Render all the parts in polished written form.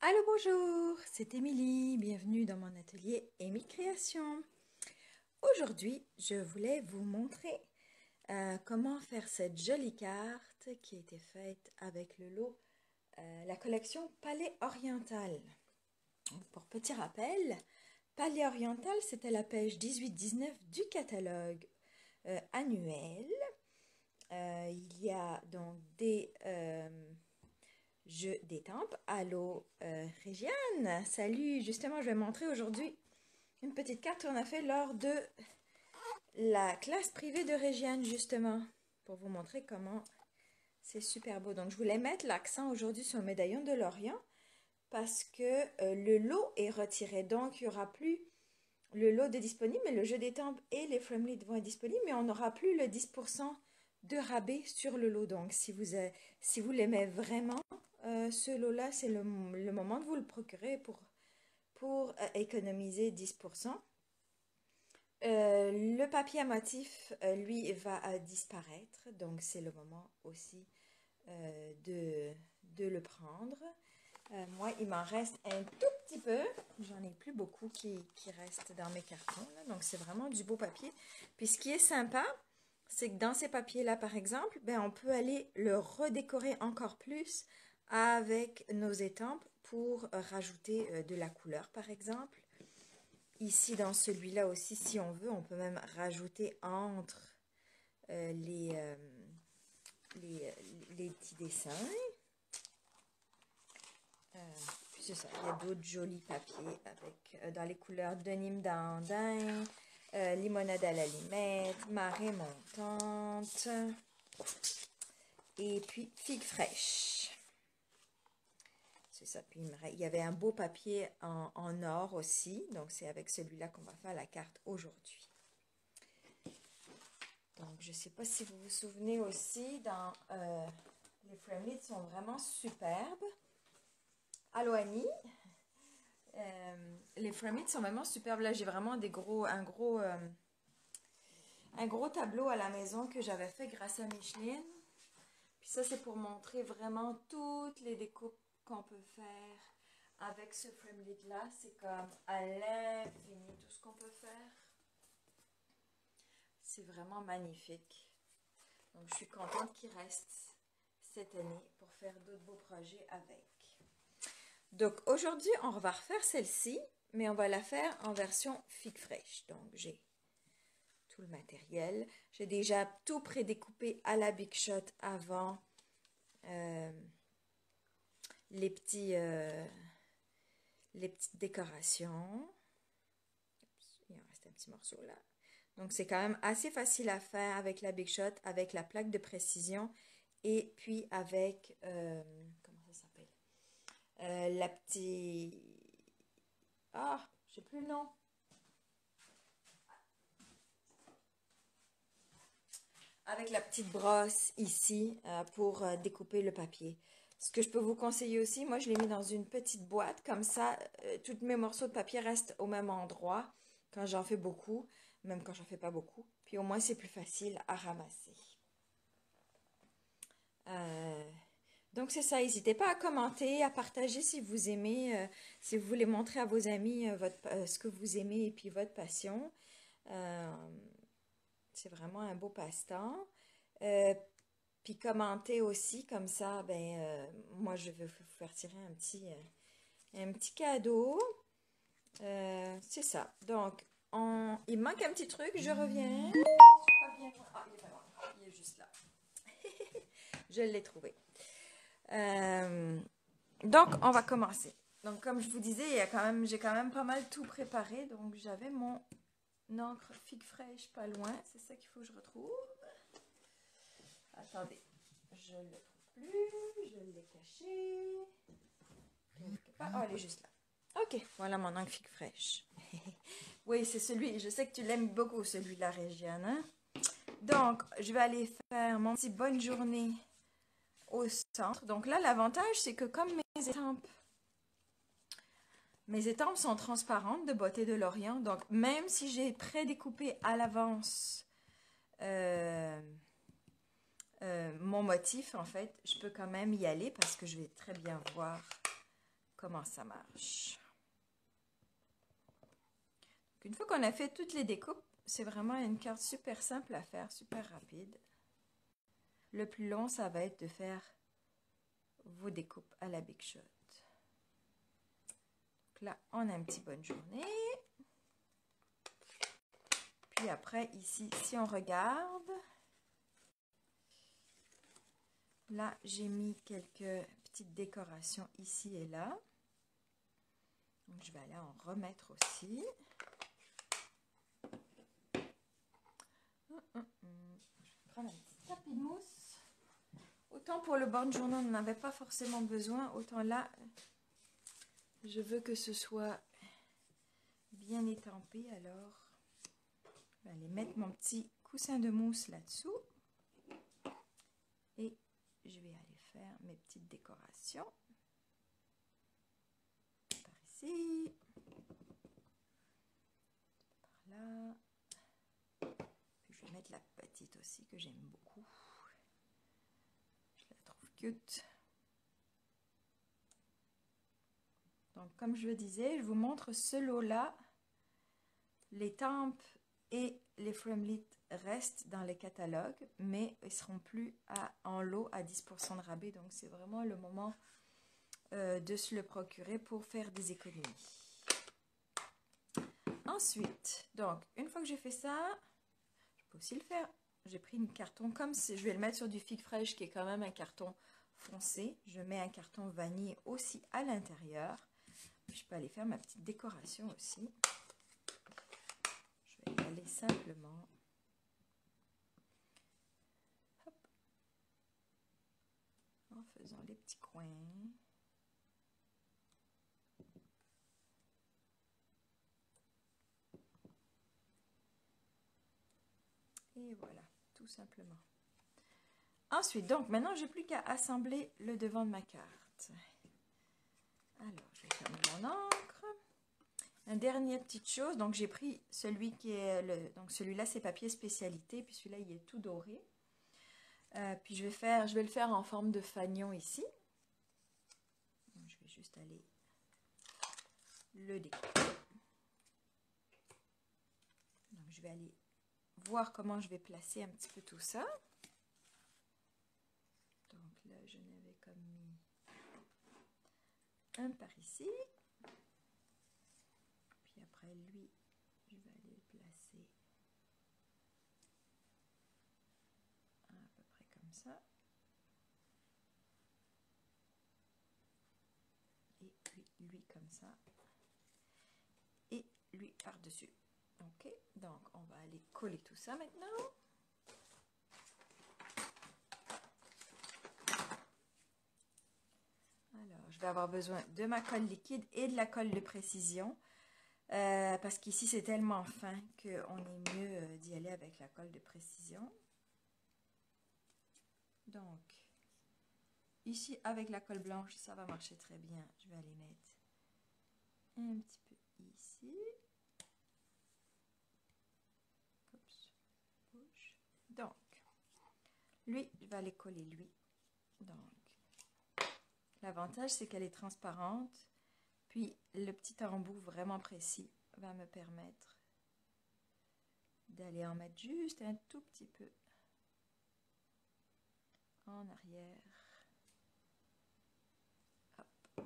Allô, bonjour, c'est Émilie, bienvenue dans mon atelier Émilie Création. Aujourd'hui, je voulais vous montrer comment faire cette jolie carte qui a été faite avec le lot, la collection Palais Oriental. Donc, pour petit rappel, Palais Oriental, c'était la page 18-19 du catalogue annuel. Il y a donc des jeux d'étampes. Allô, Régiane, salut, justement, je vais montrer aujourd'hui une petite carte qu'on a fait lors de la classe privée de Régiane, justement, pour vous montrer comment c'est super beau. Donc, je voulais mettre l'accent aujourd'hui sur le médaillon de l'Orient parce que le lot est retiré. Donc, il n'y aura plus le lot de disponible, mais le jeu d'étampes et les Framelead vont être disponibles, mais on n'aura plus le 10% de rabais sur le lot. Donc, si vous l'aimez vraiment, ce lot-là, c'est le moment de vous le procurer pour économiser 10%. Le papier à motif, lui, va disparaître, donc c'est le moment aussi de le prendre. Moi, il m'en reste un tout petit peu. J'en ai plus beaucoup qui restent dans mes cartons, là. Donc, c'est vraiment du beau papier. Puis, ce qui est sympa, c'est que dans ces papiers-là, par exemple, ben, on peut aller le redécorer encore plus avec nos étampes pour rajouter de la couleur, par exemple. Ici, dans celui-là aussi, si on veut, on peut même rajouter entre euh, les, euh, les petits dessins. Puis c'est ça, il y a d'autres jolis papiers avec, dans les couleurs de Nîmes d'Andin, limonade à la limette, marée montante et puis figue fraîche. C'est ça, puis il y avait un beau papier en or aussi, donc c'est avec celui-là qu'on va faire la carte aujourd'hui. Donc, je ne sais pas si vous vous souvenez aussi, les Framelead sont vraiment superbes. Allô Annie, les Framelead sont vraiment superbes. Là, j'ai vraiment un gros tableau à la maison que j'avais fait grâce à Micheline. Puis ça, c'est pour montrer vraiment toutes les découpes qu'on peut faire avec ce Framelead-là. C'est comme à l'infini tout ce qu'on peut faire. C'est vraiment magnifique. Donc, je suis contente qu'il reste cette année pour faire d'autres beaux projets avec. Donc, aujourd'hui, on va refaire celle-ci, mais on va la faire en version figue fraîche. Donc, j'ai tout le matériel. J'ai déjà tout prédécoupé à la Big Shot avant les petites décorations. Il en reste un petit morceau là. Donc, c'est quand même assez facile à faire avec la Big Shot, avec la plaque de précision et puis avec, comment ça s'appelle? La petite... Ah, je sais plus le nom. Avec la petite brosse ici pour découper le papier. Ce que je peux vous conseiller aussi, moi je l'ai mis dans une petite boîte, comme ça tous mes morceaux de papier restent au même endroit quand j'en fais beaucoup, même quand j'en fais pas beaucoup. Puis au moins c'est plus facile à ramasser. Donc c'est ça, n'hésitez pas à commenter, à partager si vous aimez, si vous voulez montrer à vos amis ce que vous aimez et puis votre passion. C'est vraiment un beau passe-temps. Puis commentez aussi, comme ça, ben, moi je vais vous faire tirer un petit cadeau. C'est ça. Donc, il manque un petit truc, je reviens. Je suis pas bien loin. Ah, il est pas loin. Il est juste là. Je l'ai trouvé. Donc, on va commencer. Donc, comme je vous disais, j'ai quand même pas mal tout préparé. Donc, j'avais mon encre figue fraîche pas loin. C'est ça qu'il faut que je retrouve. Attendez, je ne le trouve plus. Je l'ai caché. Ah, elle est juste là. Ok, voilà mon encre figue fraîche. Oui, c'est celui. Je sais que tu l'aimes beaucoup, celui-là, Régiane. Hein? Donc, je vais aller faire mon petit bonne journée au centre. Donc là, l'avantage, c'est que comme mes étampes sont transparentes de Beauté de l'Orient, donc même si j'ai prédécoupé à l'avance mon motif, en fait, je peux quand même y aller parce que je vais très bien voir comment ça marche. Donc, une fois qu'on a fait toutes les découpes, c'est vraiment une carte super simple à faire, super rapide. Le plus long, ça va être de faire vos découpes à la Big Shot. Donc là, on a une petite bonne journée. Puis après, ici, si on regarde, là, j'ai mis quelques petites décorations ici et là. Donc, je vais aller en remettre aussi. Je vais prendre un petit tapis de mousse. Autant pour le borne journal, on n'en avait pas forcément besoin. Autant là, je veux que ce soit bien étampé. Alors, je vais aller mettre mon petit coussin de mousse là-dessous. Et je vais aller faire mes petites décorations. Par ici. Par là. Puis je vais mettre la petite aussi que j'aime beaucoup. Je la trouve cute. Donc comme je le disais, je vous montre ce lot-là. Les tempes et les framelits restent dans les catalogues, mais ils ne seront plus en lot à 10% de rabais. Donc c'est vraiment le moment de se le procurer pour faire des économies. Ensuite, donc une fois que j'ai fait ça, je peux aussi le faire. J'ai pris une carton comme si je vais le mettre sur du figue fraîche qui est quand même un carton foncé. Je mets un carton vanille aussi à l'intérieur. Je peux aller faire ma petite décoration aussi. Je vais y aller simplement. Hop. En faisant les petits coins. Et voilà, tout simplement. Ensuite, donc maintenant, j'ai plus qu'à assembler le devant de ma carte. Alors, je vais fermer mon encre. Une dernière petite chose, donc j'ai pris celui qui est donc celui-là c'est papier spécialité, puis celui-là il est tout doré. Puis je vais le faire en forme de fanion ici. Donc, je vais juste aller le découper. Donc je vais aller voir comment je vais placer un petit peu tout ça. Donc là je n'avais comme mis un par ici. Puis après lui, je vais aller le placer à peu près comme ça. Et puis lui comme ça. Et lui par-dessus. Ok, donc on va aller coller tout ça maintenant. Alors, je vais avoir besoin de ma colle liquide et de la colle de précision. Parce qu'ici, c'est tellement fin qu'on est mieux d'y aller avec la colle de précision. Donc, ici, avec la colle blanche, ça va marcher très bien. Je vais aller mettre un petit peu ici. Oups. Donc, lui, je vais aller coller lui. Donc, l'avantage, c'est qu'elle est transparente. Puis, le petit embout vraiment précis va me permettre d'aller en mettre juste un tout petit peu en arrière. Hop.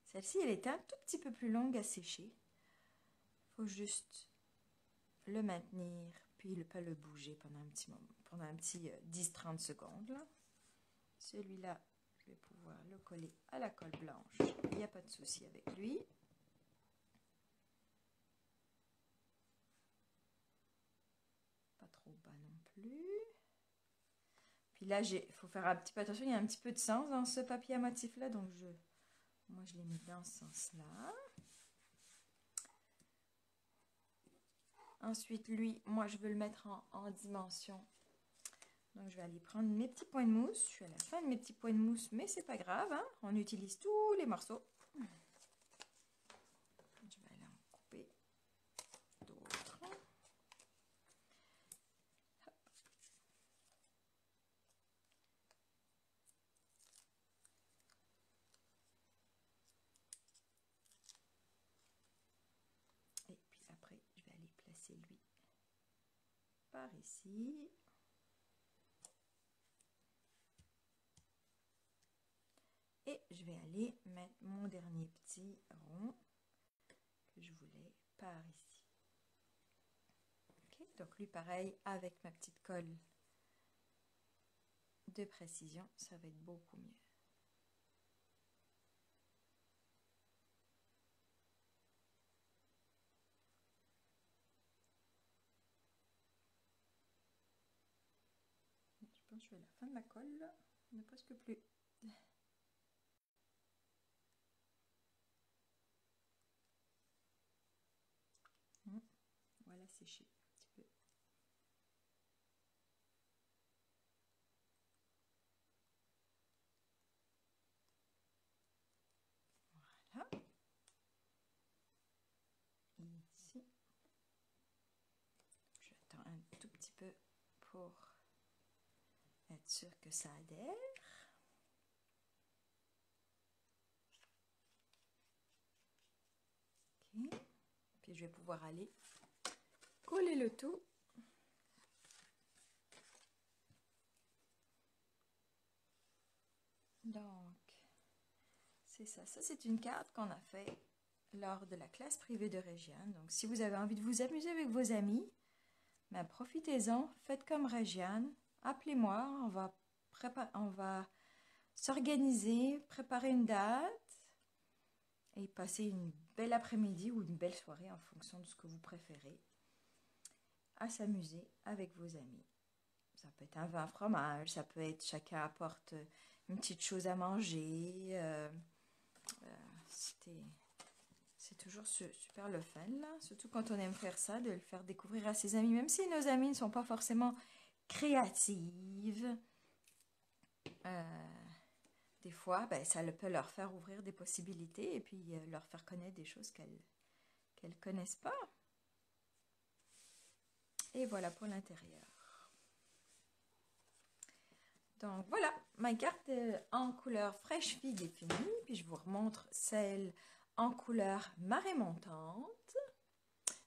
Celle-ci, elle est un tout petit peu plus longue à sécher. Il faut juste le maintenir, puis ne pas le bouger pendant un petit moment, pendant un petit 10-30 secondes. Là. Celui-là, je vais pouvoir le coller à la colle blanche. Il n'y a pas de souci avec lui. Pas trop bas non plus. Puis là, il faut faire un petit peu attention, il y a un petit peu de sens dans ce papier à motif-là, donc moi, je l'ai mis dans ce sens-là. Ensuite, lui, moi, je veux le mettre en dimension. Donc, je vais aller prendre mes petits points de mousse. Je suis à la fin de mes petits points de mousse, mais c'est pas grave, hein? On utilise tous les morceaux. Je vais aller en couper d'autres. laisser lui par ici. Et je vais aller mettre mon dernier petit rond que je voulais par ici. Okay, donc lui pareil, avec ma petite colle de précision, ça va être beaucoup mieux. Je pense que je suis à la fin de ma colle, là. Il n'y en a presque plus. Voilà, sécher un petit peu. Voilà. Ici. J'attends un tout petit peu pour être sûr que ça adhère. Okay. Puis je vais pouvoir aller coller le tout. Donc, c'est ça. Ça, c'est une carte qu'on a fait lors de la classe privée de Régiane. Donc, si vous avez envie de vous amuser avec vos amis, ben, profitez-en, faites comme Régiane, appelez-moi, on va s'organiser, préparer une date et passer une belle après-midi ou une belle soirée en fonction de ce que vous préférez, à s'amuser avec vos amis. Ça peut être un vin fromage, ça peut être chacun apporte une petite chose à manger. C'est toujours super le fun, là. Surtout quand on aime faire ça, de le faire découvrir à ses amis, même si nos amis ne sont pas forcément créatives. Des fois, ben, ça peut leur faire ouvrir des possibilités et puis leur faire connaître des choses qu'elles ne connaissent pas. Et voilà pour l'intérieur. Donc voilà, ma carte en couleur fraîche figue est finie. Puis je vous remontre celle en couleur marée montante.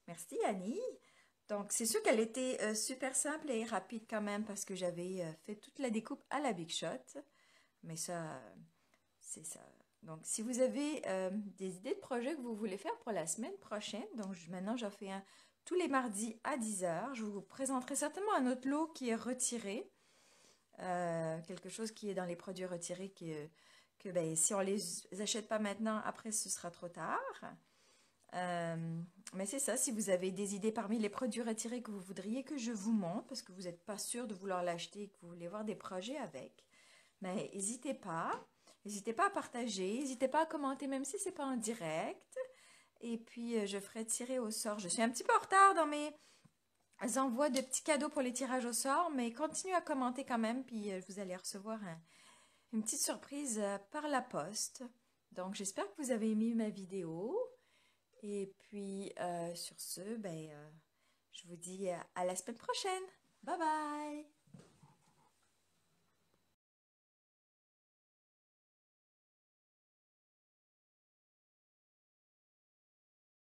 Merci Annie. Donc c'est sûr qu'elle était super simple et rapide quand même parce que j'avais fait toute la découpe à la Big Shot. Mais ça, c'est ça. Donc si vous avez des idées de projets que vous voulez faire pour la semaine prochaine, donc maintenant j'en fais un tous les mardis à 10 h. Je vous présenterai certainement un autre lot qui est retiré. Quelque chose qui est dans les produits retirés que ben, si on ne les achète pas maintenant, après ce sera trop tard. Mais c'est ça, si vous avez des idées parmi les produits retirés que vous voudriez que je vous montre, parce que vous n'êtes pas sûr de vouloir l'acheter et que vous voulez voir des projets avec, mais n'hésitez pas. N'hésitez pas à partager, n'hésitez pas à commenter même si ce n'est pas en direct. Et puis je ferai tirer au sort. Je suis un petit peu en retard dans mes envoie de petits cadeaux pour les tirages au sort, mais continuez à commenter quand même, puis vous allez recevoir une petite surprise par la poste. Donc, j'espère que vous avez aimé ma vidéo. Et puis, sur ce, ben, je vous dis à la semaine prochaine. Bye bye!